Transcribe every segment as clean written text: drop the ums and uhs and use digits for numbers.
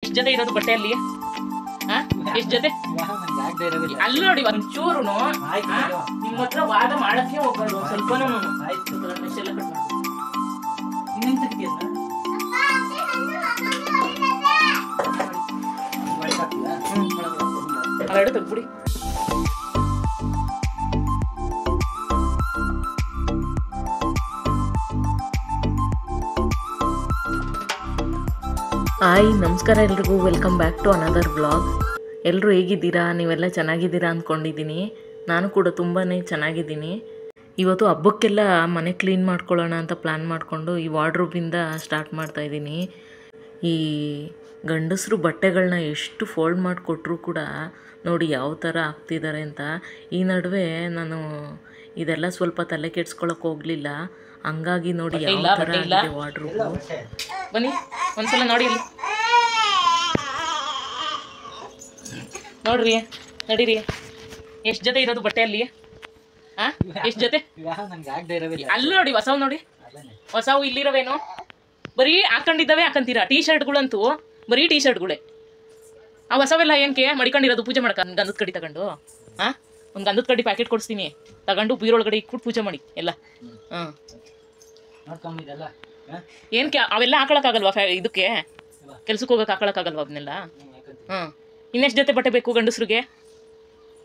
ಎಷ್ಟು ಜೊತೆ ಇರೋದು ಬಟ್ಟೆ ಅಲ್ಲಿ? ಎಷ್ಟು ಜೊತೆ? ಅಲ್ಲಿ ನೋಡಿ ಒಂಚೂರು ನಿಮ್ಮ ಹತ್ರ ವಾದ ಮಾಡಕ್ಕೆ ಹೋಗ್ಬಾರ್ದು. ಸ್ವಲ್ಪನೂ ಅವೆರಡು ತೆಗ್ಬಿಡಿ. ಹಾಯ್, ನಮಸ್ಕಾರ ಎಲ್ರಿಗೂ. Welcome back to another vlog. ಎಲ್ಲರೂ ಹೇಗಿದ್ದೀರಾ? ನೀವೆಲ್ಲ ಚೆನ್ನಾಗಿದ್ದೀರಾ ಅಂದ್ಕೊಂಡಿದ್ದೀನಿ. ನಾನು ಕೂಡ ತುಂಬಾ ಚೆನ್ನಾಗಿದ್ದೀನಿ. ಇವತ್ತು ಹಬ್ಬಕ್ಕೆಲ್ಲ ಮನೆ ಕ್ಲೀನ್ ಮಾಡ್ಕೊಳ್ಳೋಣ ಅಂತ ಪ್ಲ್ಯಾನ್ ಮಾಡಿಕೊಂಡು ಈ ವಾರ್ಡ್ರೋಬಿಂದ ಸ್ಟಾರ್ಟ್ ಮಾಡ್ತಾಯಿದ್ದೀನಿ. ಈ ಗಂಡಸರು ಬಟ್ಟೆಗಳನ್ನ ಎಷ್ಟು ಫೋಲ್ಡ್ ಮಾಡಿಕೊಟ್ರೂ ಕೂಡ ನೋಡಿ ಯಾವ ಥರ ಆಗ್ತಿದ್ದಾರೆ ಅಂತ. ಈ ನಡುವೆ ನಾನು ಇದೆಲ್ಲ ಸ್ವಲ್ಪ ತಲೆ ಕೆಡ್ಸ್ಕೊಳಕ್ಕೆ ಹೋಗಲಿಲ್ಲ. ಹಂಗಾಗಿ ನೋಡಿ ಯಾವ ಥರ ಆಗಿದೆ ವಾರ್ಡ್ರೋಬು. ಬನ್ನಿ ಒಂದ್ಸಲ ನೋಡಿ, ಇಲ್ಲಿ ನೋಡ್ರಿ, ನಡೀರಿ. ಎಷ್ಟು ಜೊತೆ ಇರೋದು ಬಟ್ಟೆ ಅಲ್ಲಿ? ಎಷ್ಟು ಜೊತೆ? ಅಲ್ಲಿ ನೋಡಿ, ಹೊಸವು ನೋಡಿ, ಹೊಸವು ಇಲ್ಲಿರೋವೇನು? ಬರೀ ಹಾಕೊಂಡಿದ್ದಾವೆ ಹಾಕಂತೀರಾ. ಟೀ ಶರ್ಟ್ಗಳಂತೂ ಬರೀ ಟೀ ಶರ್ಟ್ಗಳೇ. ಆ ಹೊಸವೆಲ್ಲ ಏನಕ್ಕೆ ಮಡಿಕೊಂಡಿರೋದು? ಪೂಜೆ ಮಾಡಕ್ಕೆ ಗಂಧದ ಕಡ್ಡಿ ತಗೊಂಡು ಒಂದು ಗಂಧದ ಕಡ್ಡಿ ಪ್ಯಾಕೆಟ್ ಕೊಡಿಸ್ತೀನಿ, ತಗೊಂಡು ಬೀರೊಳಗಡೆ ಇಟ್ಬಿಟ್ಟು ಪೂಜೆ ಮಾಡಿ ಎಲ್ಲ. ಏನಕ್ಕೆ ಅವೆಲ್ಲ ಹಾಕೊಳಕ್ಕಾಗಲ್ವಾ? ಇದಕ್ಕೆ ಕೆಲ್ಸಕ್ಕೆ ಹೋಗಕ್ಕೆ ಹಾಕೊಳಕ್ಕಾಗಲ್ವಾ ಅವನ್ನೆಲ್ಲ? ಇನ್ನೆಷ್ಟು ಜೊತೆ ಬಟ್ಟೆ ಬೇಕು ಗಂಡಸ್ರಿಗೆ?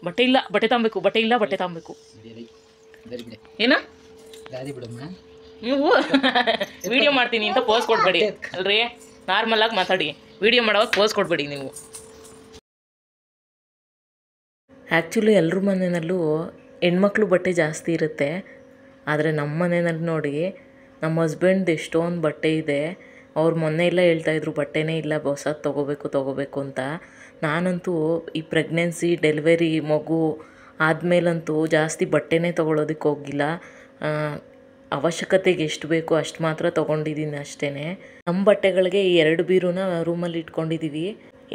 ಬಟ್ಟೆ ಇಲ್ಲ, ಬಟ್ಟೆ ತಗೊಬೇಕು. ಬಟ್ಟೆ ಇಲ್ಲ, ಬಟ್ಟೆ ತಗೊಬೇಕು. ಏನ ನೀವು ವಿಡಿಯೋ ಮಾಡ್ತೀನಿ ಅಂತ ಪೋಸ್ ಕೊಡ್ಬೇಡಿ ಅಲ್ರಿ. ನಾರ್ಮಲ್ ಆಗಿ ಮಾತಾಡಿ, ವಿಡಿಯೋ ಮಾಡೋವಾಗ ಪೋಸ್ ಕೊಡ್ಬೇಡಿ ನೀವು. ಆ್ಯಕ್ಚುಲಿ ಎಲ್ಲರ ಮನೆಯಲ್ಲೂ ಹೆಣ್ಮಕ್ಳು ಬಟ್ಟೆ ಜಾಸ್ತಿ ಇರುತ್ತೆ. ಆದರೆ ನಮ್ಮ ಮನೆಯಲ್ಲಿ ನೋಡಿ, ನಮ್ಮ ಹಸ್ಬೆಂಡ್ದು ಎಷ್ಟೊಂದು ಬಟ್ಟೆ ಇದೆ. ಅವ್ರು ಮೊನ್ನೆ ಎಲ್ಲ ಹೇಳ್ತಾಯಿದ್ರು ಬಟ್ಟೆನೇ ಇಲ್ಲ, ಹೊಸದು ತೊಗೋಬೇಕು ಅಂತ. ನಾನಂತೂ ಈ ಪ್ರೆಗ್ನೆನ್ಸಿ, ಡೆಲಿವರಿ, ಮಗು ಆದಮೇಲಂತೂ ಜಾಸ್ತಿ ಬಟ್ಟೆನೇ ತೊಗೊಳೋದಕ್ಕೆ ಹೋಗಿಲ್ಲ. ಅವಶ್ಯಕತೆಗೆ ಎಷ್ಟು ಬೇಕೋ ಅಷ್ಟು ಮಾತ್ರ ತೊಗೊಂಡಿದ್ದೀನಿ ಅಷ್ಟೇ. ನಮ್ಮ ಬಟ್ಟೆಗಳಿಗೆ ಈ 2 ಬೀರುನ ರೂಮಲ್ಲಿ ಇಟ್ಕೊಂಡಿದ್ದೀವಿ.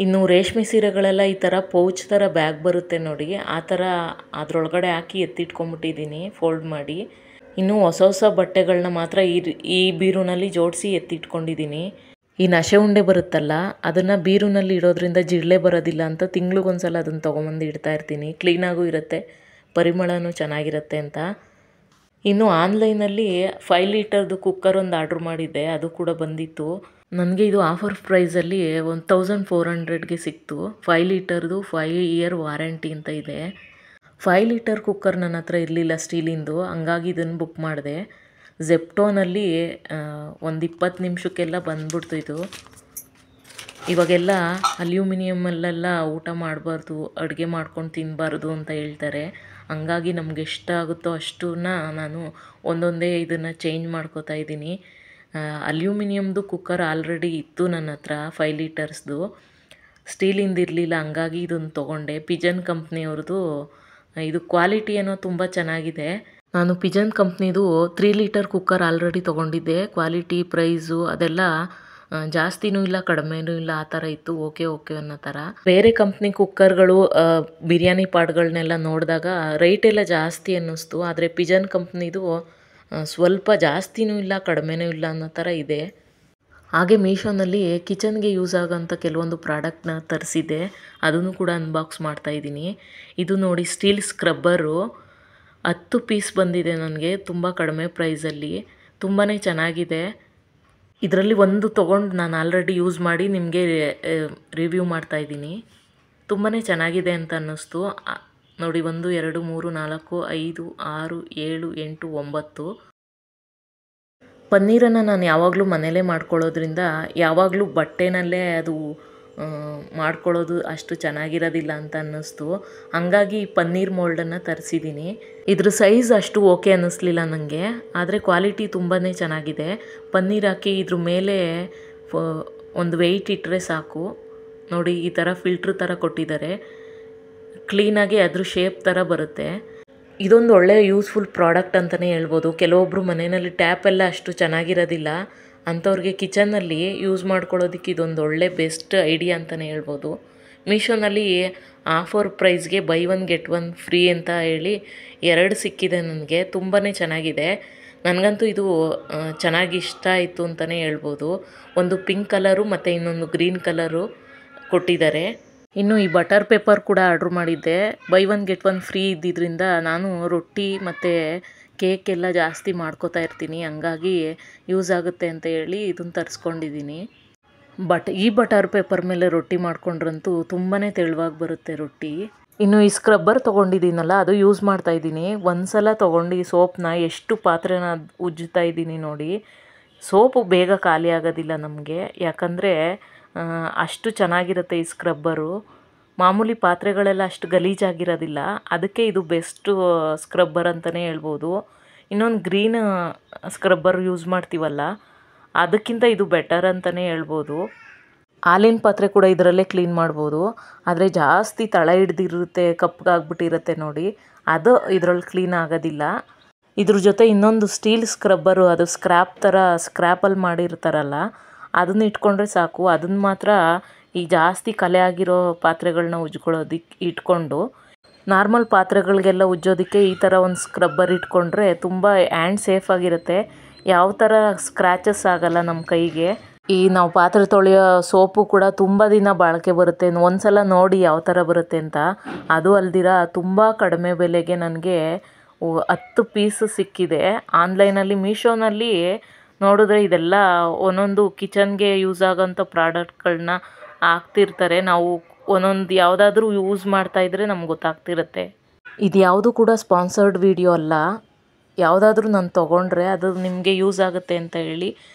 ಇನ್ನು ರೇಷ್ಮೆ ಸೀರೆಗಳೆಲ್ಲ ಈ ಥರ ಪೌಚ್ ಥರ ಬ್ಯಾಗ್ ಬರುತ್ತೆ ನೋಡಿ, ಆ ಥರ ಅದರೊಳಗಡೆ ಹಾಕಿ ಎತ್ತಿಟ್ಕೊಂಬಿಟ್ಟಿದ್ದೀನಿ ಫೋಲ್ಡ್ ಮಾಡಿ. ಇನ್ನು ಹೊಸ ಬಟ್ಟೆಗಳನ್ನ ಮಾತ್ರ ಈ ಬೀರುನಲ್ಲಿ ಜೋಡಿಸಿ ಎತ್ತಿಟ್ಕೊಂಡಿದ್ದೀನಿ. ಈ ನಶೆ ಉಂಡೆ ಬರುತ್ತಲ್ಲ, ಅದನ್ನು ಬೀರುನಲ್ಲಿ ಇಡೋದ್ರಿಂದ ಜಿರಳೆ ಬರೋದಿಲ್ಲ ಅಂತ ತಿಂಗ್ಳಿಗೊಂದ್ಸಲ ಅದನ್ನು ತೊಗೊಂಬಂದು ಇಡ್ತಾ ಇರ್ತೀನಿ. ಕ್ಲೀನಾಗೂ ಇರುತ್ತೆ, ಪರಿಮಳನೂ ಚೆನ್ನಾಗಿರುತ್ತೆ ಅಂತ. ಇನ್ನು ಆನ್ಲೈನಲ್ಲಿ 5 ಲೀಟರ್ದು ಕುಕ್ಕರ್ ಒಂದು ಆರ್ಡ್ರ್ ಮಾಡಿದ್ದೆ, ಅದು ಕೂಡ ಬಂದಿತ್ತು. ನನಗೆ ಇದು ಆಫರ್ ಪ್ರೈಸಲ್ಲಿ 1400ಗೆ ಸಿಕ್ತು. 5 ಲೀಟರ್ದು 5 ಇಯರ್ ವಾರಂಟಿ ಅಂತ ಇದೆ. 5 ಲೀಟರ್ ಕುಕ್ಕರ್ ನನ್ನ ಹತ್ರ ಇರಲಿಲ್ಲ ಸ್ಟೀಲಿಂದು, ಹಂಗಾಗಿ ಇದನ್ನು ಬುಕ್ ಮಾಡಿದೆ. ಝೆಪ್ಟೋನಲ್ಲಿ ಒಂದು 20 ನಿಮಿಷಕ್ಕೆಲ್ಲ ಬಂದ್ಬಿಡ್ತು ಇದು. ಇವಾಗೆಲ್ಲ ಅಲ್ಯೂಮಿನಿಯಮಲ್ಲೆಲ್ಲ ಊಟ ಮಾಡಬಾರ್ದು, ಅಡುಗೆ ಮಾಡ್ಕೊಂಡು ತಿನ್ನಬಾರ್ದು ಅಂತ ಹೇಳ್ತಾರೆ. ಹಂಗಾಗಿ ನಮ್ಗೆ ಎಷ್ಟಾಗುತ್ತೋ ಅಷ್ಟನ್ನ ನಾನು ಒಂದೊಂದೇ ಇದನ್ನು ಚೇಂಜ್ ಮಾಡ್ಕೋತಾ ಇದ್ದೀನಿ. ಅಲ್ಯೂಮಿನಿಯಮ್ದು ಕುಕ್ಕರ್ ಆಲ್ರೆಡಿ ಇತ್ತು ನನ್ನ ಹತ್ರ 5 ಲೀಟರ್ಸ್ದು, ಸ್ಟೀಲಿಂದು ಇರಲಿಲ್ಲ. ಹಂಗಾಗಿ ಇದನ್ನು ತೊಗೊಂಡೆ. ಪಿಜನ್ ಕಂಪ್ನಿಯವ್ರದ್ದು. ಇದು ಕ್ವಾಲಿಟಿ ಏನೋ ತುಂಬ ಚೆನ್ನಾಗಿದೆ. ನಾನು ಪಿಜನ್ ಕಂಪ್ನಿದು 3 ಲೀಟರ್ ಕುಕ್ಕರ್ ಆಲ್ರೆಡಿ ತೊಗೊಂಡಿದ್ದೆ. ಕ್ವಾಲಿಟಿ, ಪ್ರೈಸು ಅದೆಲ್ಲ ಜಾಸ್ತಿನೂ ಇಲ್ಲ, ಕಡಿಮೆನೂ ಇಲ್ಲ, ಆ ಥರ ಇತ್ತು. ಓಕೆ ಅನ್ನೋ ಥರ. ಬೇರೆ ಕಂಪ್ನಿ ಕುಕ್ಕರ್ಗಳು, ಬಿರಿಯಾನಿ ಪಾಟ್ಗಳನ್ನೆಲ್ಲ ನೋಡಿದಾಗ ರೇಟ್ ಎಲ್ಲ ಜಾಸ್ತಿ ಅನ್ನಿಸ್ತು. ಆದರೆ ಪಿಜನ್ ಕಂಪ್ನಿದು ಸ್ವಲ್ಪ ಜಾಸ್ತಿನೂ ಇಲ್ಲ, ಕಡಿಮೆನೂ ಇಲ್ಲ ಅನ್ನೋ ಥರ ಇದೆ. ಹಾಗೆ ಮೀಶೋನಲ್ಲಿ ಕಿಚನ್ಗೆ ಯೂಸ್ ಆಗೋಂಥ ಕೆಲವೊಂದು ಪ್ರಾಡಕ್ಟ್ನ ತರಿಸಿದ್ದೆ, ಅದನ್ನು ಕೂಡ ಅನ್ಬಾಕ್ಸ್ ಮಾಡ್ತಾಯಿದ್ದೀನಿ. ಇದು ನೋಡಿ, ಸ್ಟೀಲ್ ಸ್ಕ್ರಬ್ಬರು 10 ಪೀಸ್ ಬಂದಿದೆ ನನಗೆ, ತುಂಬ ಕಡಿಮೆ ಪ್ರೈಸಲ್ಲಿ. ತುಂಬಾ ಚೆನ್ನಾಗಿದೆ. ಇದರಲ್ಲಿ ಒಂದು ತೊಗೊಂಡು ನಾನು ಆಲ್ರೆಡಿ ಯೂಸ್ ಮಾಡಿ ನಿಮಗೆ ರಿವ್ಯೂ ಮಾಡ್ತಾಯಿದ್ದೀನಿ. ತುಂಬಾ ಚೆನ್ನಾಗಿದೆ ಅಂತ ಅನ್ನಿಸ್ತು ನೋಡಿ. 1 2 3 4 5 6 7 8 9 ಪನ್ನೀರನ್ನು ನಾನು ಯಾವಾಗಲೂ ಮನೇಲೇ ಮಾಡ್ಕೊಳ್ಳೋದ್ರಿಂದ ಯಾವಾಗಲೂ ಬಟ್ಟೆನಲ್ಲೇ ಅದು ಮಾಡ್ಕೊಳ್ಳೋದು ಅಷ್ಟು ಚೆನ್ನಾಗಿರೋದಿಲ್ಲ ಅಂತ ಅನ್ನಿಸ್ತು. ಹಂಗಾಗಿ ಈ ಪನ್ನೀರ್ ಮೋಲ್ಡನ್ನು ತರಿಸಿದ್ದೀನಿ. ಇದ್ರ ಸೈಜ್ ಅಷ್ಟು ಓಕೆ ಅನ್ನಿಸ್ಲಿಲ್ಲ ನನಗೆ, ಆದರೆ ಕ್ವಾಲಿಟಿ ತುಂಬಾ ಚೆನ್ನಾಗಿದೆ. ಪನ್ನೀರ್ ಹಾಕಿ ಇದ್ರ ಮೇಲೆ ಒಂದು ವೆಯ್ಟ್ ಇಟ್ಟರೆ ಸಾಕು. ನೋಡಿ, ಈ ಥರ ಫಿಲ್ಟ್ರ್ ಥರ ಕೊಟ್ಟಿದ್ದಾರೆ. ಕ್ಲೀನಾಗಿ ಅದ್ರ ಶೇಪ್ ಥರ ಬರುತ್ತೆ. ಇದೊಂದು ಒಳ್ಳೆ ಯೂಸ್ಫುಲ್ ಪ್ರಾಡಕ್ಟ್ ಅಂತಲೇ ಹೇಳ್ಬೋದು. ಕೆಲವೊಬ್ಬರು ಮನೆಯಲ್ಲಿ ಟ್ಯಾಪೆಲ್ಲ ಅಷ್ಟು ಚೆನ್ನಾಗಿರೋದಿಲ್ಲ, ಅಂಥವ್ರಿಗೆ ಕಿಚನ್ನಲ್ಲಿ ಯೂಸ್ ಮಾಡ್ಕೊಳ್ಳೋದಕ್ಕೆ ಇದೊಂದು ಒಳ್ಳೆ ಬೆಸ್ಟ್ ಐಡಿಯಾ ಅಂತಲೇ ಹೇಳ್ಬೋದು. ಮೀಶೋನಲ್ಲಿ ಆಫರ್ ಪ್ರೈಸ್ಗೆ ಬೈ 1 ಗೆಟ್ 1 ಫ್ರೀ ಅಂತ ಹೇಳಿ 2 ಸಿಕ್ಕಿದೆ ನನಗೆ. ತುಂಬಾ ಚೆನ್ನಾಗಿದೆ. ನನಗಂತೂ ಇದು ಚೆನ್ನಾಗಿ ಇಷ್ಟ ಆಯಿತು ಅಂತಲೇ ಹೇಳ್ಬೋದು. ಒಂದು ಪಿಂಕ್ ಕಲರು ಮತ್ತು ಇನ್ನೊಂದು ಗ್ರೀನ್ ಕಲರು ಕೊಟ್ಟಿದ್ದಾರೆ. ಇನ್ನು ಈ ಬಟರ್ ಪೇಪರ್ ಕೂಡ ಆರ್ಡ್ರ್ ಮಾಡಿದ್ದೆ. By one get one free ಇದ್ದಿದ್ದರಿಂದ ನಾನು ರೊಟ್ಟಿ ಮತ್ತು ಕೇಕ್ ಎಲ್ಲ ಜಾಸ್ತಿ ಮಾಡ್ಕೋತಾ ಇರ್ತೀನಿ, ಹಂಗಾಗಿ ಯೂಸ್ ಆಗುತ್ತೆ ಅಂತ ಹೇಳಿ ಇದನ್ನು ತರಿಸ್ಕೊಂಡಿದ್ದೀನಿ. ಈ ಬಟರ್ ಪೇಪರ್ ಮೇಲೆ ರೊಟ್ಟಿ ಮಾಡ್ಕೊಂಡ್ರಂತೂ ತುಂಬಾ ತೆಳುವಾಗಿ ಬರುತ್ತೆ ರೊಟ್ಟಿ. ಇನ್ನು ಈ ಸ್ಕ್ರಬ್ಬರ್ ತೊಗೊಂಡಿದ್ದೀನಲ್ಲ, ಅದು ಯೂಸ್ ಮಾಡ್ತಾಯಿದ್ದೀನಿ. ಒಂದು ಸಲ ತೊಗೊಂಡು ಸೋಪ್ನ ಎಷ್ಟು ಪಾತ್ರೆನ ಉಜ್ಜುತ್ತಾ ಇದ್ದೀನಿ ನೋಡಿ. ಸೋಪು ಬೇಗ ಖಾಲಿ ಆಗೋದಿಲ್ಲ ನಮಗೆ, ಯಾಕಂದರೆ ಅಷ್ಟು ಚೆನ್ನಾಗಿರುತ್ತೆ ಈ ಸ್ಕ್ರಬ್ಬರು. ಮಾಮೂಲಿ ಪಾತ್ರೆಗಳೆಲ್ಲ ಅಷ್ಟು ಗಲೀಜಾಗಿರೋದಿಲ್ಲ, ಅದಕ್ಕೆ ಇದು ಬೆಸ್ಟು ಸ್ಕ್ರಬ್ಬರ್ ಅಂತಲೇ ಹೇಳ್ಬೋದು. ಇನ್ನೊಂದು ಗ್ರೀನ್ ಸ್ಕ್ರಬ್ಬರ್ ಯೂಸ್ ಮಾಡ್ತೀವಲ್ಲ, ಅದಕ್ಕಿಂತ ಇದು ಬೆಟರ್ ಅಂತಲೇ ಹೇಳ್ಬೋದು. ಹಾಲಿನ ಪಾತ್ರೆ ಕೂಡ ಇದರಲ್ಲೇ ಕ್ಲೀನ್ ಮಾಡ್ಬೋದು, ಆದರೆ ಜಾಸ್ತಿ ತಳ ಹಿಡ್ದಿರುತ್ತೆ, ಕಪ್ಪಗಾಗ್ಬಿಟ್ಟಿರುತ್ತೆ ನೋಡಿ, ಅದು ಇದರಲ್ಲಿ ಕ್ಲೀನ್ ಆಗೋದಿಲ್ಲ. ಇದ್ರ ಜೊತೆ ಇನ್ನೊಂದು ಸ್ಟೀಲ್ ಸ್ಕ್ರಬ್ಬರು, ಅದು ಸ್ಕ್ರ್ಯಾಪಲ್ಲಿ ಮಾಡಿರ್ತಾರಲ್ಲ, ಅದನ್ನ ಇಟ್ಕೊಂಡ್ರೆ ಸಾಕು. ಅದನ್ನು ಮಾತ್ರ ಈ ಜಾಸ್ತಿ ಕಲೆ ಆಗಿರೋ ಪಾತ್ರೆಗಳನ್ನ ಉಜ್ಕೊಳ್ಳೋದಕ್ಕೆ ಇಟ್ಕೊಂಡು, ನಾರ್ಮಲ್ ಪಾತ್ರೆಗಳಿಗೆಲ್ಲ ಉಜ್ಜೋದಕ್ಕೆ ಈ ಥರ ಒಂದು ಸ್ಕ್ರಬ್ಬರ್ ಇಟ್ಕೊಂಡ್ರೆ ತುಂಬ ಹ್ಯಾಂಡ್ ಸೇಫಾಗಿರುತ್ತೆ. ಯಾವ ಥರ ಸ್ಕ್ರ್ಯಾಚಸ್ ಆಗೋಲ್ಲ ನಮ್ಮ ಕೈಗೆ. ನಾವು ಪಾತ್ರೆ ತೊಳೆಯೋ ಸೋಪು ಕೂಡ ತುಂಬ ದಿನ ಬಾಳಿಕೆ ಬರುತ್ತೆ. ಒಂದು ಸಲ ನೋಡಿ ಯಾವ ಥರ ಬರುತ್ತೆ ಅಂತ. ಅದು ಅಲ್ದಿರ ತುಂಬ ಕಡಿಮೆ ಬೆಲೆಗೆ ನನಗೆ 10 ಪೀಸ್ ಸಿಕ್ಕಿದೆ ಆನ್ಲೈನಲ್ಲಿ. ಮೀಶೋನಲ್ಲಿ ನೋಡಿದ್ರೆ ಇದೆಲ್ಲ ಒಂದೊಂದು ಕಿಚನ್ಗೆ ಯೂಸ್ ಆಗೋಂಥ ಪ್ರಾಡಕ್ಟ್ಗಳನ್ನ ಹಾಕ್ತಿರ್ತಾರೆ. ನಾವು ಒಂದೊಂದು ಯಾವುದಾದ್ರೂ ಯೂಸ್ ಮಾಡ್ತಾಯಿದ್ರೆ ನಮ್ಗೆ ಗೊತ್ತಾಗ್ತಿರುತ್ತೆ. ಇದು ಯಾವುದು ಕೂಡ ಸ್ಪಾನ್ಸರ್ಡ್ ವಿಡಿಯೋ ಅಲ್ಲ. ಯಾವುದಾದ್ರೂ ನಾನು ತೊಗೊಂಡ್ರೆ ಅದು ನಿಮಗೆ ಯೂಸ್ ಆಗುತ್ತೆ ಅಂತ ಹೇಳಿ,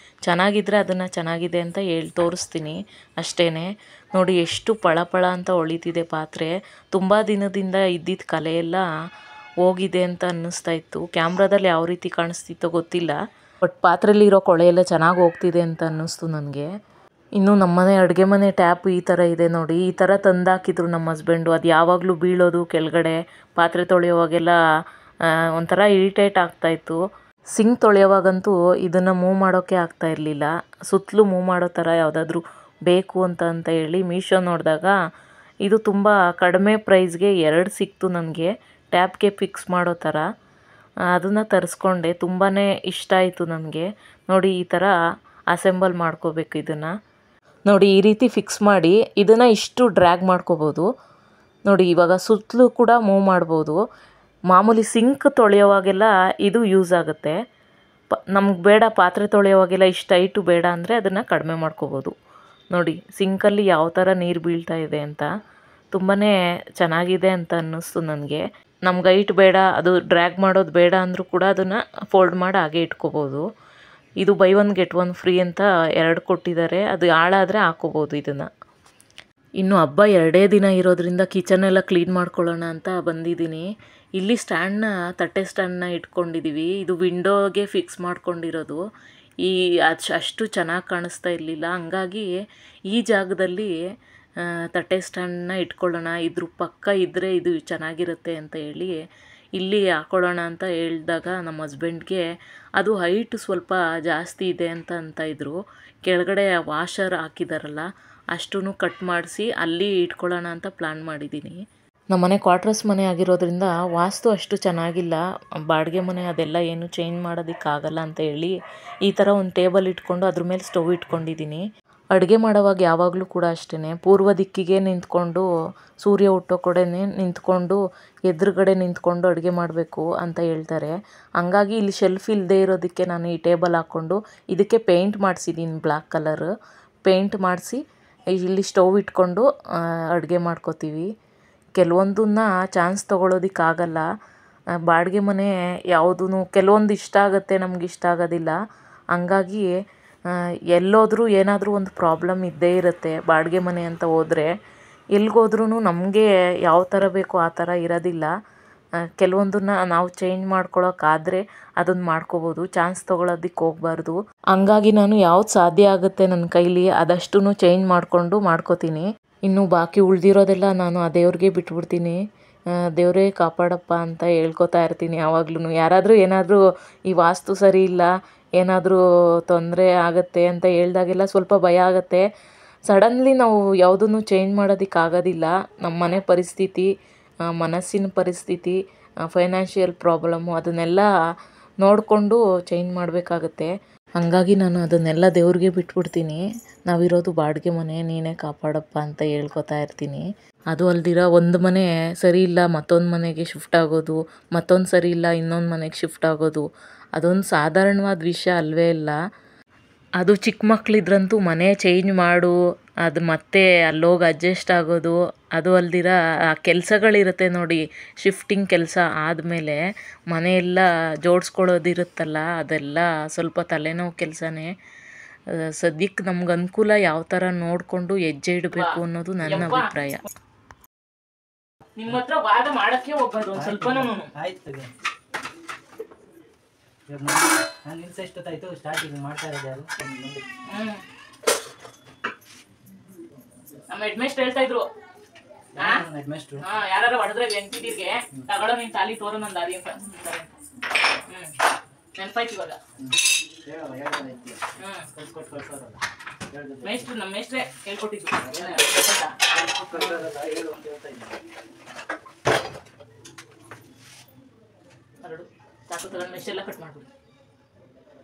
ಚೆನ್ನಾಗಿದ್ದರೆ ಅದನ್ನು ಚೆನ್ನಾಗಿದೆ ಅಂತ ಹೇಳಿ ತೋರಿಸ್ತೀನಿ ಅಷ್ಟೇ. ನೋಡಿ ಎಷ್ಟು ಪಳ ಅಂತ ಹೊಳಿತಿದೆ ಪಾತ್ರೆ. ತುಂಬ ದಿನದಿಂದ ಇದ್ದಿದ್ದ ಕಲೆ ಎಲ್ಲ ಹೋಗಿದೆ ಅಂತ ಅನ್ನಿಸ್ತಾ ಇತ್ತು. ಕ್ಯಾಮ್ರಾದಲ್ಲಿ ಯಾವ ರೀತಿ ಕಾಣಿಸ್ತಿತ್ತೋ ಗೊತ್ತಿಲ್ಲ, ಬಟ್ ಪಾತ್ರೆಯಲ್ಲಿರೋ ಕೊಳೆ ಎಲ್ಲ ಚೆನ್ನಾಗಿ ಹೋಗ್ತಿದೆ ಅಂತ ಅನ್ನಿಸ್ತು ನನಗೆ. ಇನ್ನು ನಮ್ಮನೆ ಅಡುಗೆ ಮನೆ ಟ್ಯಾಪ್ ಈ ಥರ ಇದೆ ನೋಡಿ. ಈ ಥರ ತಂದಾಕಿದ್ರು ನಮ್ಮ ಹಸ್ಬೆಂಡು. ಅದು ಯಾವಾಗಲೂ ಬೀಳೋದು ಕೆಳಗಡೆ. ಪಾತ್ರೆ ತೊಳೆಯೋವಾಗೆಲ್ಲ ಒಂಥರ ಇರಿಟೇಟ್ ಆಗ್ತಾಯಿತ್ತು. ಸಿಂಕ್ ತೊಳೆಯೋವಾಗಂತೂ ಇದನ್ನು ಮೂವ್ ಮಾಡೋಕ್ಕೆ ಆಗ್ತಾ ಇರಲಿಲ್ಲ. ಸುತ್ತಲೂ ಮೂವ್ ಮಾಡೋ ಥರ ಯಾವುದಾದ್ರೂ ಬೇಕು ಅಂತ ಹೇಳಿ ಮೀಶೋ ನೋಡಿದಾಗ ಇದು ತುಂಬ ಕಡಿಮೆ ಪ್ರೈಸ್ಗೆ 2 ಸಿಕ್ತು ನನಗೆ, ಟ್ಯಾಪ್ಗೆ ಫಿಕ್ಸ್ ಮಾಡೋ ಥರ. ಅದನ್ನು ತರಿಸ್ಕೊಂಡೆ. ತುಂಬಾ ಇಷ್ಟ ಆಯಿತು ನನಗೆ. ನೋಡಿ ಈ ಥರ ಅಸೆಂಬಲ್ ಮಾಡ್ಕೋಬೇಕು ಇದನ್ನು. ನೋಡಿ ಈ ರೀತಿ ಫಿಕ್ಸ್ ಮಾಡಿ ಇದನ್ನು ಇಷ್ಟು ಡ್ರ್ಯಾಗ್ ಮಾಡ್ಕೋಬೋದು. ನೋಡಿ ಇವಾಗ ಸುತ್ತಲೂ ಕೂಡ ಮೂವ್ ಮಾಡ್ಬೋದು. ಮಾಮೂಲಿ ಸಿಂಕ್ ತೊಳೆಯೋವಾಗೆಲ್ಲ ಇದು ಯೂಸ್ ಆಗುತ್ತೆ. ನಮ್ಗೆ ಬೇಡ ಪಾತ್ರೆ ತೊಳೆಯೋವಾಗೆಲ್ಲ ಇಷ್ಟು ಹೈಟು ಬೇಡ ಅಂದರೆ ಅದನ್ನು ಕಡಿಮೆ ಮಾಡ್ಕೋಬೋದು. ನೋಡಿ ಸಿಂಕಲ್ಲಿ ಯಾವ ಥರ ನೀರು ಬೀಳ್ತಾ ಇದೆ ಅಂತ. ತುಂಬಾ ಚೆನ್ನಾಗಿದೆ ಅಂತ ಅನ್ನಿಸ್ತು ನನಗೆ. ನಮ್ಗೆ ಹೈಟ್ ಬೇಡ, ಅದು ಡ್ರ್ಯಾಗ್ ಮಾಡೋದು ಬೇಡ ಅಂದರೂ ಕೂಡ ಅದನ್ನು ಫೋಲ್ಡ್ ಮಾಡಿ ಹಾಗೆ ಇಟ್ಕೋಬೋದು. ಇದು by one get one free ಅಂತ 2 ಕೊಟ್ಟಿದ್ದಾರೆ. ಅದು ಹಾಳಾದರೆ ಹಾಕೋಬೋದು ಇದನ್ನು. ಇನ್ನು ಹಬ್ಬ 2 ದಿನ ಇರೋದ್ರಿಂದ ಕಿಚನೆಲ್ಲ ಕ್ಲೀನ್ ಮಾಡ್ಕೊಳ್ಳೋಣ ಅಂತ ಬಂದಿದ್ದೀನಿ. ಇಲ್ಲಿ ತಟ್ಟೆ ಸ್ಟ್ಯಾಂಡನ್ನ ಇಟ್ಕೊಂಡಿದ್ದೀವಿ. ಇದು ವಿಂಡೋಗೆ ಫಿಕ್ಸ್ ಮಾಡ್ಕೊಂಡಿರೋದು. ಅಷ್ಟು ಚೆನ್ನಾಗಿ ಕಾಣಿಸ್ತಾ ಇರಲಿಲ್ಲ, ಹಂಗಾಗಿ ಈ ಜಾಗದಲ್ಲಿ ತಟ್ಟೆ ಸ್ಟ್ಯಾಂಡನ್ನ ಇಟ್ಕೊಳ್ಳೋಣ, ಇದ್ರ ಪಕ್ಕ ಇದ್ದರೆ ಇದು ಚೆನ್ನಾಗಿರುತ್ತೆ ಅಂತ ಹೇಳಿ ಇಲ್ಲಿ ಹಾಕೊಳ್ಳೋಣ ಅಂತ ಹೇಳಿದಾಗ ನಮ್ಮ ಹಸ್ಬೆಂಡ್ಗೆ ಅದು ಹೈಟ್ ಸ್ವಲ್ಪ ಜಾಸ್ತಿ ಇದೆ ಅಂತ ಇದ್ರು. ಕೆಳಗಡೆ ವಾಷರ್ ಹಾಕಿದಾರಲ್ಲ ಅಷ್ಟೂ ಕಟ್ ಮಾಡಿಸಿ ಅಲ್ಲಿ ಇಟ್ಕೊಳ್ಳೋಣ ಅಂತ ಪ್ಲ್ಯಾನ್ ಮಾಡಿದ್ದೀನಿ. ನಮ್ಮನೆ ಕ್ವಾರ್ಟರ್ಸ್ ಮನೆ ಆಗಿರೋದ್ರಿಂದ ವಾಸ್ತು ಅಷ್ಟು ಚೆನ್ನಾಗಿಲ್ಲ. ಬಾಡಿಗೆ ಮನೆ ಅದೆಲ್ಲ ಏನು ಚೇಂಜ್ ಮಾಡೋದಕ್ಕಾಗಲ್ಲ ಅಂತ ಹೇಳಿ ಈ ಥರ ಒಂದು ಟೇಬಲ್ ಇಟ್ಕೊಂಡು ಅದ್ರ ಮೇಲೆ ಸ್ಟವ್ ಇಟ್ಕೊಂಡಿದ್ದೀನಿ. ಅಡುಗೆ ಮಾಡೋವಾಗ ಯಾವಾಗಲೂ ಕೂಡ ಅಷ್ಟೇ, ಪೂರ್ವ ದಿಕ್ಕಿಗೆ ನಿಂತ್ಕೊಂಡು, ಸೂರ್ಯ ಹುಟ್ಟೋ ಕಡೆನೇ ನಿಂತ್ಕೊಂಡು, ಎದುರುಗಡೆ ನಿಂತ್ಕೊಂಡು ಅಡುಗೆ ಮಾಡಬೇಕು ಅಂತ ಹೇಳ್ತಾರೆ. ಹಂಗಾಗಿ ಇಲ್ಲಿ ಶೆಲ್ಫ್ ಇಲ್ಲದೆ ಇರೋದಕ್ಕೆ ನಾನು ಈ ಟೇಬಲ್ ಹಾಕ್ಕೊಂಡು ಇದಕ್ಕೆ ಪೇಂಟ್ ಮಾಡಿಸಿದ್ದೀನಿ, ಬ್ಲ್ಯಾಕ್ ಕಲರ್ ಪೇಂಟ್ ಮಾಡಿಸಿ ಇಲ್ಲಿ ಸ್ಟವ್ ಇಟ್ಕೊಂಡು ಅಡುಗೆ ಮಾಡ್ಕೋತೀವಿ. ಕೆಲವೊಂದನ್ನ ಚಾನ್ಸ್ ತೊಗೊಳೋದಕ್ಕಾಗಲ್ಲ. ಬಾಡಿಗೆ ಮನೆ ಯಾವುದೂ ಕೆಲವೊಂದು ಇಷ್ಟ ಆಗುತ್ತೆ, ನಮ್ಗೆ ಇಷ್ಟ ಆಗೋದಿಲ್ಲ. ಹಂಗಾಗಿ ಎಲ್ಲೋದ್ರೂ ಏನಾದರೂ ಒಂದು ಪ್ರಾಬ್ಲಮ್ ಇದ್ದೇ ಇರುತ್ತೆ. ಬಾಡಿಗೆ ಮನೆ ಅಂತ ಹೋದರೆ ಎಲ್ಲಿಗೋದ್ರೂ ನಮಗೆ ಯಾವ ಥರ ಬೇಕೋ ಆ ಥರ ಇರೋದಿಲ್ಲ. ಕೆಲವೊಂದನ್ನ ನಾವು ಚೇಂಜ್ ಮಾಡ್ಕೊಳ್ಳೋಕ್ಕಾದರೆ ಅದನ್ನು ಮಾಡ್ಕೋಬೋದು, ಚಾನ್ಸ್ ತೊಗೊಳೋದಕ್ಕೆ ಹೋಗಬಾರ್ದು. ಹಂಗಾಗಿ ನಾನು ಯಾವ್ದು ಸಾಧ್ಯ ಆಗುತ್ತೆ ನನ್ನ ಕೈಲಿ ಅದಷ್ಟೂ ಚೇಂಜ್ ಮಾಡ್ಕೋತೀನಿ. ಇನ್ನು ಬಾಕಿ ಉಳಿದಿರೋದೆಲ್ಲ ನಾನು ಆ ದೇವ್ರಿಗೆ ಬಿಟ್ಬಿಡ್ತೀನಿ. ದೇವರೇ ಕಾಪಾಡಪ್ಪ ಅಂತ ಹೇಳ್ಕೊತಾ ಇರ್ತೀನಿ ಯಾವಾಗ್ಲೂ. ಯಾರಾದರೂ ಏನಾದರೂ ಈ ವಾಸ್ತು ಸರಿ ಇಲ್ಲ, ಏನಾದರೂ ತೊಂದರೆ ಆಗುತ್ತೆ ಅಂತ ಹೇಳ್ದಾಗೆಲ್ಲ ಸ್ವಲ್ಪ ಭಯ ಆಗುತ್ತೆ. ಸಡನ್ಲಿ ನಾವು ಯಾವುದನ್ನು ಚೇಂಜ್ ಮಾಡೋದಕ್ಕಾಗೋದಿಲ್ಲ. ನಮ್ಮ ಮನೆ ಪರಿಸ್ಥಿತಿ, ಮನಸ್ಸಿನ ಪರಿಸ್ಥಿತಿ, ಫೈನಾನ್ಷಿಯಲ್ ಪ್ರಾಬ್ಲಮ್ಮು ಅದನ್ನೆಲ್ಲ ನೋಡಿಕೊಂಡು ಚೇಂಜ್ ಮಾಡಬೇಕಾಗತ್ತೆ. ಹಂಗಾಗಿ ನಾನು ಅದನ್ನೆಲ್ಲ ದೇವ್ರಿಗೆ ಬಿಟ್ಬಿಡ್ತೀನಿ. ನಾವಿರೋದು ಬಾಡಿಗೆ ಮನೆ, ನೀನೇ ಕಾಪಾಡಪ್ಪ ಅಂತ ಹೇಳ್ಕೊತಾ ಇರ್ತೀನಿ. ಅದು ಅಲ್ದಿರ ಒಂದು ಮನೆ ಸರಿ ಇಲ್ಲ ಮತ್ತೊಂದು ಮನೆಗೆ ಶಿಫ್ಟ್ ಆಗೋದು, ಮತ್ತೊಂದು ಸರಿ ಇಲ್ಲ ಇನ್ನೊಂದು ಮನೆಗೆ ಶಿಫ್ಟ್ ಆಗೋದು ಅದೊಂದು ಸಾಧಾರಣವಾದ ವಿಷಯ ಅಲ್ವೇ ಇಲ್ಲ. ಅದು ಚಿಕ್ಕ ಮಕ್ಕಳಿದ್ರಂತೂ ಮನೆ ಚೇಂಜ್ ಮಾಡು, ಅದು ಮತ್ತೆ ಅಲ್ಲೋಗಿ ಅಡ್ಜಸ್ಟ್ ಆಗೋದು, ಅದು ಅಲ್ದಿರ ಆ ಕೆಲಸಗಳಿರುತ್ತೆ ನೋಡಿ, ಶಿಫ್ಟಿಂಗ್ ಕೆಲಸ ಆದಮೇಲೆ ಮನೆಯೆಲ್ಲ ಜೋಡಿಸ್ಕೊಳ್ಳೋದಿರುತ್ತಲ್ಲ, ಅದೆಲ್ಲ ಸ್ವಲ್ಪ ತಲೆನೋವು ಕೆಲಸನೇ. ಸದ್ಯಕ್ಕೆ ನಮ್ಗೆ ಅನುಕೂಲ ಯಾವ ಥರ ನೋಡಿಕೊಂಡು ಹೆಜ್ಜೆ ಇಡಬೇಕು ಅನ್ನೋದು ನನ್ನ ಅಭಿಪ್ರಾಯ. ನಿಮ್ಮ ಹತ್ರ ವಾದ ಮಾಡೋಕ್ಕೆ ಹೋಗ್ಬಾರ್ದು ಒಂದು ಸ್ವಲ್ಪನೂ. ಆಯ್ತು ನಾನು ನಿಲ್ಸ ಎಷ್ಟೊತ್ತಾಯ್ತು ಸ್ಟಾರ್ಟಿಂಗ್ ಮಾಡ್ತಾ ಇರೋದು ಯಾರು? ನಮ್ಮ ಹೆಡ್ಮೇಸ್ಟ್ರು ಹೇಳ್ತಾ ಇದ್ರು, ಹೆಡ್ಮೇಸ್ಟ್ರು ಯಾರು ಹೊಡೆದ್ರೆ ವೆಂಕಟೀರ್ಗೆ ತಗೊಳ್ಳೋ ನೀನು ತಾಲಿ ತೋರೋ ನನ್ನ ದಾರಿ ಅಂತ. ನೆನಪಾಯ್ತು ಇವಾಗ. ಮೇಸ್ಟ್ರು ನಮ್ಮ ಮೇಸ್ಟ್ರೇ ಹೇಳ್ಕೊಟ್ಟಿದ್ರು. ಸಾಕು ತಗೊಂಡು ಮೆಶ್ ಎಲ್ಲ ಕಟ್ ಮಾಡ್ಬಿಡಿ.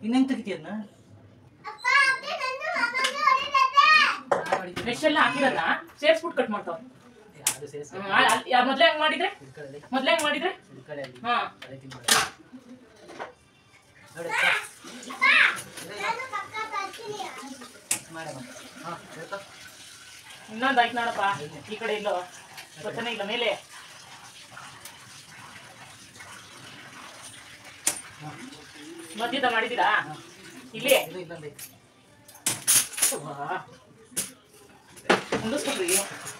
ಇನ್ನೇನು ತೆಗಿತೀಯನ್ನ ಮೆಶ್ ಎಲ್ಲ ಹಾಕಿರೋದನ್ನ ಸೇರ್ಸ್ಬಿಟ್ಟು ಕಟ್ ಮಾಡ್ತಾವ. ಮೊದ್ಲೇ ಹೆಂಗ್ ಮಾಡಿದ್ರೆ ಹಾ ಇನ್ನೊಂದು ಆಯ್ತು ನೋಡಪ್ಪ, ಈ ಕಡೆ ಇಲ್ಲೋ ಗೊತ್ತಾನೆ ಇಲ್ಲ ಮೇಲೆ. ಮಧ್ಯದ ಮಾಡಿದ್ದೀರಾ ಇಲ್ಲಿ?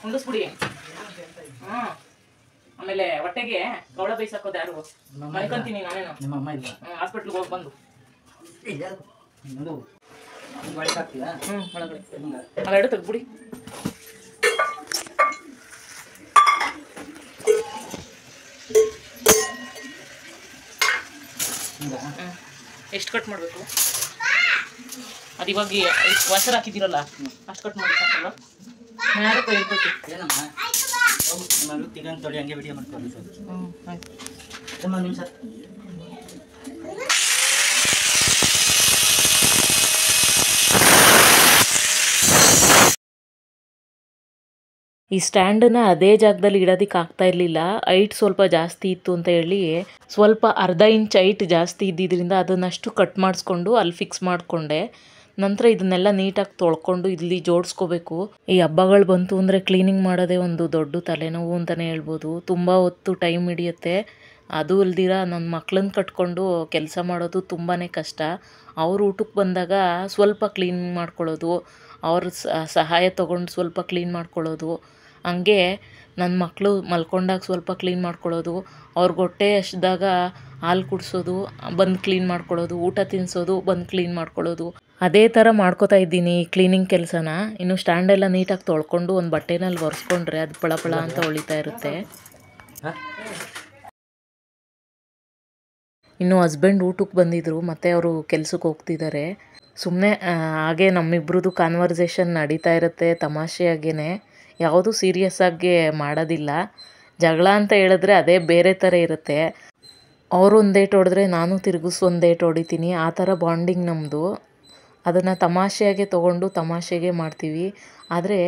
ಉಂಡಿಸ್ಬಿಡಿ. ಆಮೇಲೆ ಹೊಟ್ಟೆಗೆ ಗೌಡ ಬೈಸಾಕೋದು ಯಾರು? ಮಲ್ಕೊಂತೀನಿ ನಾನೇನು. ನಿಮ್ಮ ಅಮ್ಮ ಇಲ್ಲ? ಹಾಸ್ಪಿಟ್ಲಿಗೆ ಹೋಗಿ ಬಂದು ಒಳಗಡೆ ಅವೆರಡು ತೆಗ್ಬಿಡಿ. ಎಷ್ಟು ಕಟ್ ಮಾಡಬೇಕು? ಅದು ಇವಾಗ ಹೊಸರು ಹಾಕಿದ್ದೀರಲ್ಲ ಅಷ್ಟು ಕಟ್ ಮಾಡಿ ಸಾಕಲ್ಲ. ಯಾರು ಕೈ ಇರ್ತೈತಿ ಏನಮ್ಮ ತೊಳಿ ಹಂಗೆ ವಿಡಿಯೋ ಮಾಡ್ಕೊಂಡು ಆಯ್ತು. ನಿಮಿಷ ಈ ಸ್ಟ್ಯಾಂಡನ್ನ ಅದೇ ಜಾಗದಲ್ಲಿ ಇಡೋದಕ್ಕೆ ಆಗ್ತಾ ಇರಲಿಲ್ಲ. ಹೈಟ್ ಸ್ವಲ್ಪ ಜಾಸ್ತಿ ಇತ್ತು ಅಂತ ಹೇಳಿ ಸ್ವಲ್ಪ ಅರ್ಧ ಇಂಚ್ ಹೈಟ್ ಜಾಸ್ತಿ ಇದ್ದಿದ್ದರಿಂದ ಅದನ್ನಷ್ಟು ಕಟ್ ಮಾಡಿಸ್ಕೊಂಡು ಅಲ್ಲಿ ಫಿಕ್ಸ್ ಮಾಡಿಕೊಂಡೆ. ನಂತರ ಇದನ್ನೆಲ್ಲ ನೀಟಾಗಿ ತೊಳ್ಕೊಂಡು ಇಲ್ಲಿ ಜೋಡಿಸ್ಕೋಬೇಕು. ಈ ಹಬ್ಬಗಳು ಬಂತು ಅಂದರೆ ಕ್ಲೀನಿಂಗ್ ಮಾಡೋದೇ ಒಂದು ದೊಡ್ಡ ತಲೆನೋವು ಅಂತಲೇ ಹೇಳ್ಬೋದು. ತುಂಬ ಹೊತ್ತು ಟೈಮ್ ಹಿಡಿಯುತ್ತೆ. ಅದು ಅಲ್ದಿರ ನನ್ನ ಮಕ್ಳನ್ನ ಕಟ್ಕೊಂಡು ಕೆಲಸ ಮಾಡೋದು ತುಂಬಾ ಕಷ್ಟ. ಅವ್ರು ಊಟಕ್ಕೆ ಬಂದಾಗ ಸ್ವಲ್ಪ ಕ್ಲೀನ್ ಮಾಡ್ಕೊಳ್ಳೋದು, ಅವ್ರ ಸಹಾಯ ತೊಗೊಂಡು ಸ್ವಲ್ಪ ಕ್ಲೀನ್ ಮಾಡ್ಕೊಳ್ಳೋದು, ಹಂಗೆ ನನ್ನ ಮಕ್ಕಳು ಮಲ್ಕೊಂಡಾಗ ಸ್ವಲ್ಪ ಕ್ಲೀನ್ ಮಾಡ್ಕೊಳ್ಳೋದು, ಅವ್ರಿಗೆ ಹೊಟ್ಟೆ ಹಸ್ದಾಗ ಹಾಲು ಕುಡಿಸೋದು ಬಂದು ಕ್ಲೀನ್ ಮಾಡ್ಕೊಳ್ಳೋದು, ಊಟ ತಿನ್ನಿಸೋದು ಬಂದು ಕ್ಲೀನ್ ಮಾಡ್ಕೊಳ್ಳೋದು, ಅದೇ ಥರ ಮಾಡ್ಕೋತಾ ಇದ್ದೀನಿ ಈ ಕ್ಲೀನಿಂಗ್ ಕೆಲಸನ. ಇನ್ನು ಸ್ಟ್ಯಾಂಡೆಲ್ಲ ನೀಟಾಗಿ ತೊಳ್ಕೊಂಡು ಒಂದು ಬಟ್ಟೆನಲ್ಲಿ ಒರೆಸ್ಕೊಂಡ್ರೆ ಅದು ಪಳ ಅಂತ ಹೊಳಿತಾ ಇರುತ್ತೆ. ಇನ್ನು ಹಸ್ಬೆಂಡ್ ಊಟಕ್ಕೆ ಬಂದಿದ್ದರು, ಮತ್ತು ಅವರು ಕೆಲ್ಸಕ್ಕೆ ಹೋಗ್ತಿದ್ದಾರೆ. ಸುಮ್ಮನೆ ಹಾಗೆ ನಮ್ಮಿಬ್ರದ್ದು ಕಾನ್ವರ್ಸೇಷನ್ ನಡೀತಾ ಇರುತ್ತೆ ತಮಾಷೆಯಾಗೇ. ಯಾವುದು ಸೀರಿಯಸ್ ಆಗಿ ಮಾಡೋದಿಲ್ಲ. ಜಗಳ ಅಂತ ಹೇಳಿದ್ರೆ ಅದೇ ಬೇರೆ ಥರ ಇರುತ್ತೆ. ಅವರು ಒಂದು ಏಟು ಹೊಡೆದ್ರೆ ನಾನು ತಿರುಗಿಸ್ ಒಂದು ಏಟು ಹೊಡಿತೀನಿ, ಆ ಥರ ಬಾಂಡಿಂಗ್ ನಮ್ಮದು. ಅದನ್ನು ತಮಾಷೆಯಾಗೆ ತೊಗೊಂಡು ತಮಾಷೆಗೆ ಮಾಡ್ತೀವಿ. ಆದರೆ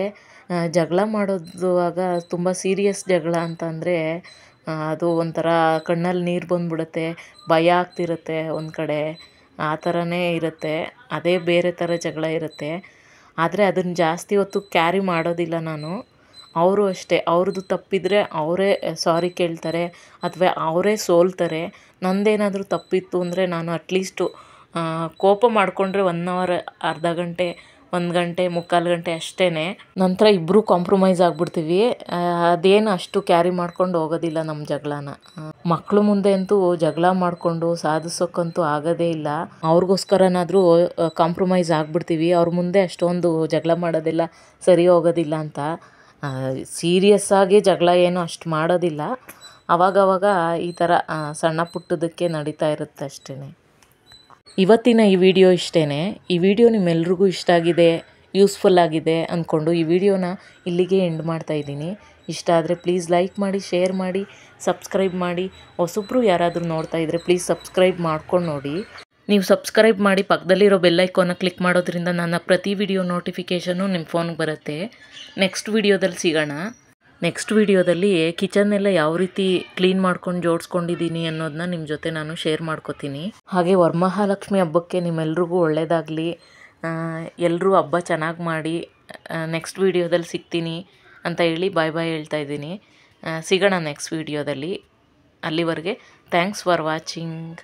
ಜಗಳ ಮಾಡೋದುವಾಗ ತುಂಬ ಸೀರಿಯಸ್ ಜಗಳ ಅಂತಂದರೆ ಅದು ಒಂಥರ ಕಣ್ಣಲ್ಲಿ ನೀರು ಬಂದುಬಿಡುತ್ತೆ, ಭಯ ಆಗ್ತಿರುತ್ತೆ ಒಂದು ಕಡೆ, ಆ ಥರನೇ ಇರುತ್ತೆ. ಅದೇ ಬೇರೆ ಥರ ಜಗಳ ಇರುತ್ತೆ. ಆದರೆ ಅದನ್ನು ಜಾಸ್ತಿ ಹೊತ್ತು ಕ್ಯಾರಿ ಮಾಡೋದಿಲ್ಲ ನಾನು. ಅವರು ಅಷ್ಟೇ, ಅವ್ರದ್ದು ತಪ್ಪಿದರೆ ಅವರೇ ಸಾರಿ ಕೇಳ್ತಾರೆ ಅಥವಾ ಅವರೇ ಸೋಲ್ತಾರೆ. ನಂದೇನಾದರೂ ತಪ್ಪಿತ್ತು ಅಂದರೆ ನಾನು ಅಟ್ಲೀಸ್ಟು ಕೋಪ ಮಾಡಿಕೊಂಡ್ರೆ 1 ಅವರ್, ಅರ್ಧ ಗಂಟೆ, 1 ಗಂಟೆ, ಮುಕ್ಕಾಲು ಗಂಟೆ ಅಷ್ಟೇ. ನಂತರ ಇಬ್ಬರು ಕಾಂಪ್ರಮೈಸ್ ಆಗಿಬಿಡ್ತೀವಿ. ಅದೇನು ಅಷ್ಟು ಕ್ಯಾರಿ ಮಾಡ್ಕೊಂಡು ಹೋಗೋದಿಲ್ಲ ನಮ್ಮ ಜಗಳನ. ಮಕ್ಕಳು ಮುಂದೆ ಅಂತೂ ಜಗಳ ಮಾಡಿಕೊಂಡು ಸಾಧಿಸೋಕ್ಕಂತೂ ಆಗೋದೇ ಇಲ್ಲ. ಅವ್ರಿಗೋಸ್ಕರನಾದರೂ ಕಾಂಪ್ರಮೈಸ್ ಆಗಿಬಿಡ್ತೀವಿ. ಅವ್ರ ಮುಂದೆ ಅಷ್ಟೊಂದು ಜಗಳ ಮಾಡೋದೆಲ್ಲ ಸರಿ ಹೋಗೋದಿಲ್ಲ ಅಂತ. ಸೀರಿಯಸ್ ಆಗಿ ಜಗಳ ಏನು ಅಷ್ಟು ಮಾಡೋದಿಲ್ಲ. ಆವಾಗವಾಗ ಈ ಥರ ಸಣ್ಣ ಪುಟ್ಟದಕ್ಕೆ ನಡೀತಾ ಇರುತ್ತೆ ಅಷ್ಟೇ. ಇವತ್ತಿನ ಈ ವಿಡಿಯೋ ಇಷ್ಟೇ. ಈ ವಿಡಿಯೋ ನಿಮ್ಮೆಲ್ರಿಗೂ ಇಷ್ಟ ಆಗಿದೆ, ಯೂಸ್ಫುಲ್ ಆಗಿದೆ ಅಂದ್ಕೊಂಡು ಈ ವಿಡಿಯೋನ ಇಲ್ಲಿಗೆ ಎಂಡ್ ಮಾಡ್ತಾಯಿದ್ದೀನಿ. ಇಷ್ಟ ಆದರೆ ಪ್ಲೀಸ್ ಲೈಕ್ ಮಾಡಿ, ಶೇರ್ ಮಾಡಿ, ಸಬ್ಸ್ಕ್ರೈಬ್ ಮಾಡಿ. ಹೊಸಬ್ರು ಯಾರಾದರೂ ನೋಡ್ತಾ ಇದ್ದರೆ ಪ್ಲೀಸ್ ಸಬ್ಸ್ಕ್ರೈಬ್ ಮಾಡ್ಕೊಂಡು ನೋಡಿ. ನೀವು ಸಬ್ಸ್ಕ್ರೈಬ್ ಮಾಡಿ ಪಕ್ಕದಲ್ಲಿರೋ ಬೆಲ್ ಐಕಾನ್ನ ಕ್ಲಿಕ್ ಮಾಡೋದ್ರಿಂದ ನನ್ನ ಪ್ರತಿ ವಿಡಿಯೋ ನೋಟಿಫಿಕೇಷನು ನಿಮ್ಮ ಫೋನ್ಗೆ ಬರುತ್ತೆ. ನೆಕ್ಸ್ಟ್ ವಿಡಿಯೋದಲ್ಲಿ ಸಿಗೋಣ. ನೆಕ್ಸ್ಟ್ ವಿಡಿಯೋದಲ್ಲಿ ಕಿಚನ್ನೆಲ್ಲ ಯಾವ ರೀತಿ ಕ್ಲೀನ್ ಮಾಡ್ಕೊಂಡು ಜೋಡಿಸ್ಕೊಂಡಿದ್ದೀನಿ ಅನ್ನೋದನ್ನ ನಿಮ್ಮ ಜೊತೆ ನಾನು ಶೇರ್ ಮಾಡ್ಕೋತೀನಿ. ಹಾಗೆ ವರಮಹಾಲಕ್ಷ್ಮಿ ಹಬ್ಬಕ್ಕೆ ನಿಮ್ಮೆಲ್ರಿಗೂ ಒಳ್ಳೆಯದಾಗಲಿ. ಎಲ್ಲರೂ ಹಬ್ಬ ಚೆನ್ನಾಗಿ ಮಾಡಿ. ನೆಕ್ಸ್ಟ್ ವಿಡಿಯೋದಲ್ಲಿ ಸಿಗ್ತೀನಿ ಅಂತ ಹೇಳಿ ಬಾಯ್ ಹೇಳ್ತಾ ಇದ್ದೀನಿ. ಸಿಗೋಣ ನೆಕ್ಸ್ಟ್ ವಿಡಿಯೋದಲ್ಲಿ. ಅಲ್ಲಿವರೆಗೆ ಥ್ಯಾಂಕ್ಸ್ ಫಾರ್ ವಾಚಿಂಗ್.